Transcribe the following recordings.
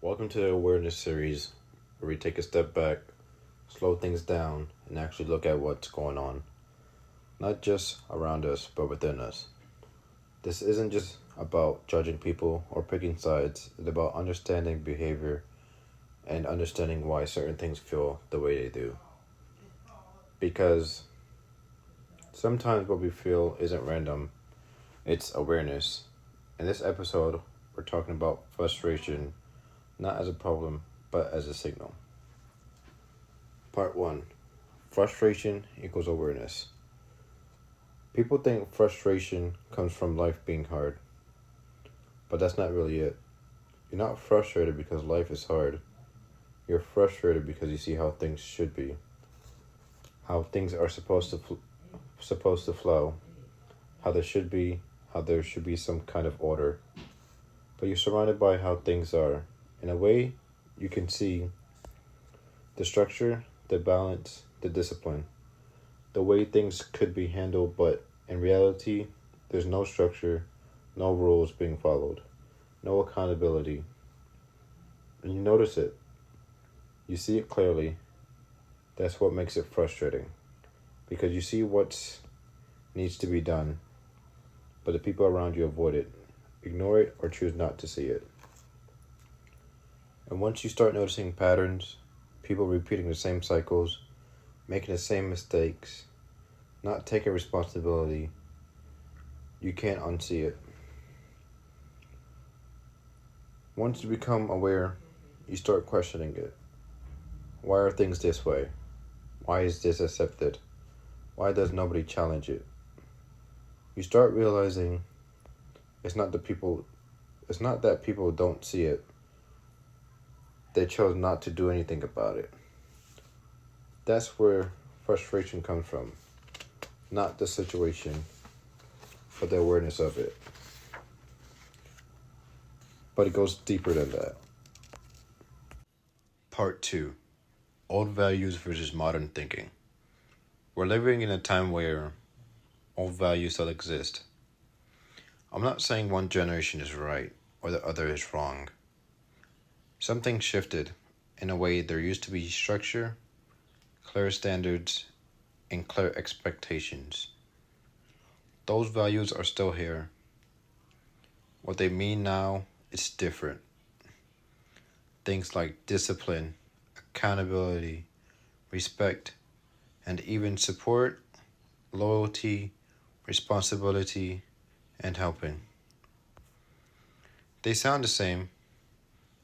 Welcome to the awareness series where we take a step back, slow things down, and actually look at what's going on. Not just around us, but within us. This isn't just about judging people or picking sides, it's about understanding behavior and understanding why certain things feel the way they do. Because sometimes what we feel isn't random, it's awareness. In this episode, we're talking about frustration, not as a problem, but as a signal. Part 1. Frustration equals awareness. People think frustration comes from life being hard, but that's not really it. You're not frustrated because life is hard. You're frustrated because you see how things should be, how things are supposed to flow, how there should be some kind of order. But you're surrounded by how things are. In a way, you can see the structure, the balance, the discipline, the way things could be handled, but in reality, there's no structure, no rules being followed, no accountability. And you notice it. You see it clearly. That's what makes it frustrating. Because you see what needs to be done, but the people around you avoid it, ignore it, or choose not to see it. And once you start noticing patterns, people repeating the same cycles, making the same mistakes, not taking responsibility, you can't unsee it. Once you become aware, you start questioning it. Why are things this way? Why is this accepted? Why does nobody challenge it? You start realizing it's not that people don't see it. They chose not to do anything about it. That's where frustration comes from. Not the situation, but the awareness of it. But it goes deeper than that. Part 2. Old values versus modern thinking. We're living in a time where old values still exist. I'm not saying one generation is right or the other is wrong. Something shifted. In a way, there used to be structure, clear standards, and clear expectations. Those values are still here. What they mean now is different. Things like discipline, accountability, respect, and even support, loyalty, responsibility, and helping. They sound the same,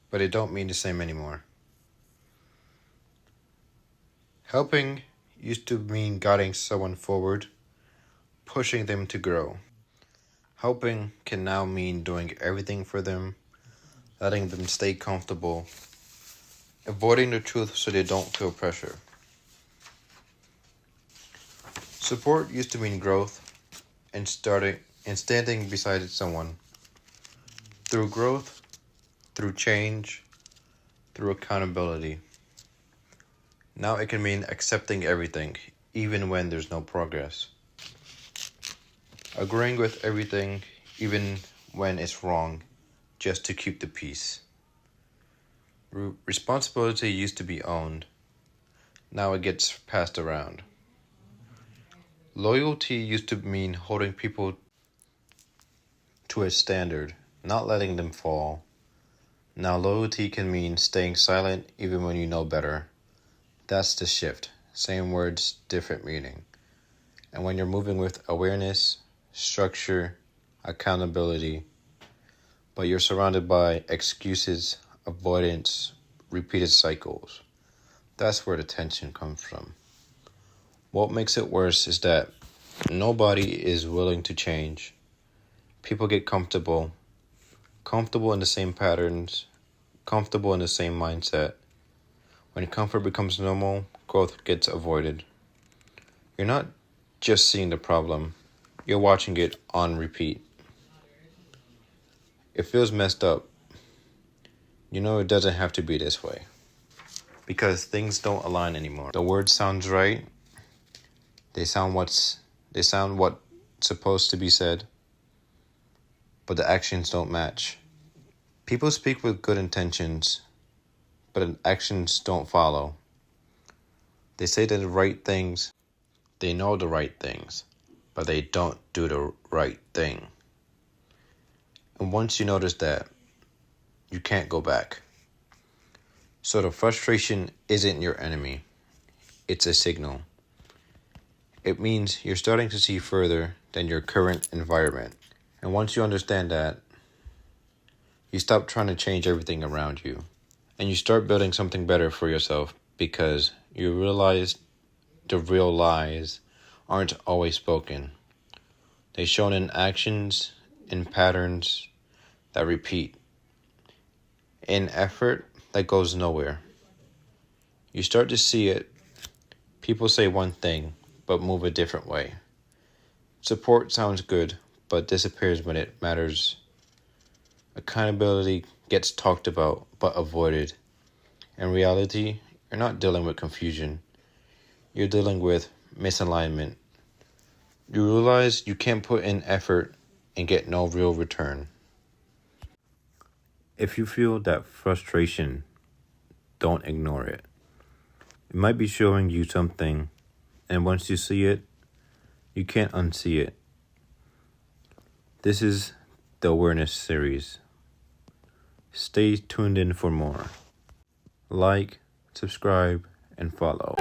but they don't mean the same anymore. Helping used to mean guiding someone forward, pushing them to grow. Helping can now mean doing everything for them, letting them stay comfortable, avoiding the truth so they don't feel pressure. Support used to mean growth and standing beside someone. Through growth, through change, through accountability. Now it can mean accepting everything, even when there's no progress. Agreeing with everything, even when it's wrong, just to keep the peace. Responsibility used to be owned. Now it gets passed around. Loyalty used to mean holding people to a standard, not letting them fall. Now loyalty can mean staying silent even when you know better. That's the shift. Same words, different meaning. And when you're moving with awareness, structure, accountability, but you're surrounded by excuses, avoidance, repeated cycles, that's where the tension comes from. What makes it worse is that nobody is willing to change. People get comfortable in the same patterns, comfortable in the same mindset. When comfort becomes normal, growth gets avoided. You're not just seeing the problem, you're watching it on repeat. It feels messed up. You know it doesn't have to be this way. Because things don't align anymore. The word sounds right. They sound what's supposed to be said. But the actions don't match. People speak with good intentions, but actions don't follow. They say the right things, they know the right things, but they don't do the right thing. And once you notice that, you can't go back. So the frustration isn't your enemy. It's a signal. It means you're starting to see further than your current environment. And once you understand that, you stop trying to change everything around you. And you start building something better for yourself because you realize the real lies aren't always spoken. They're shown in actions, in patterns that repeat, in effort that goes nowhere. You start to see it. People say one thing, but move a different way. Support sounds good, but disappears when it matters. Accountability gets talked about, but avoided. In reality, you're not dealing with confusion. You're dealing with misalignment. You realize you can't put in effort and get no real return. If you feel that frustration, don't ignore it. It might be showing you something, and once you see it, you can't unsee it. This is the awareness series. Stay tuned in for more. Like, subscribe, and follow.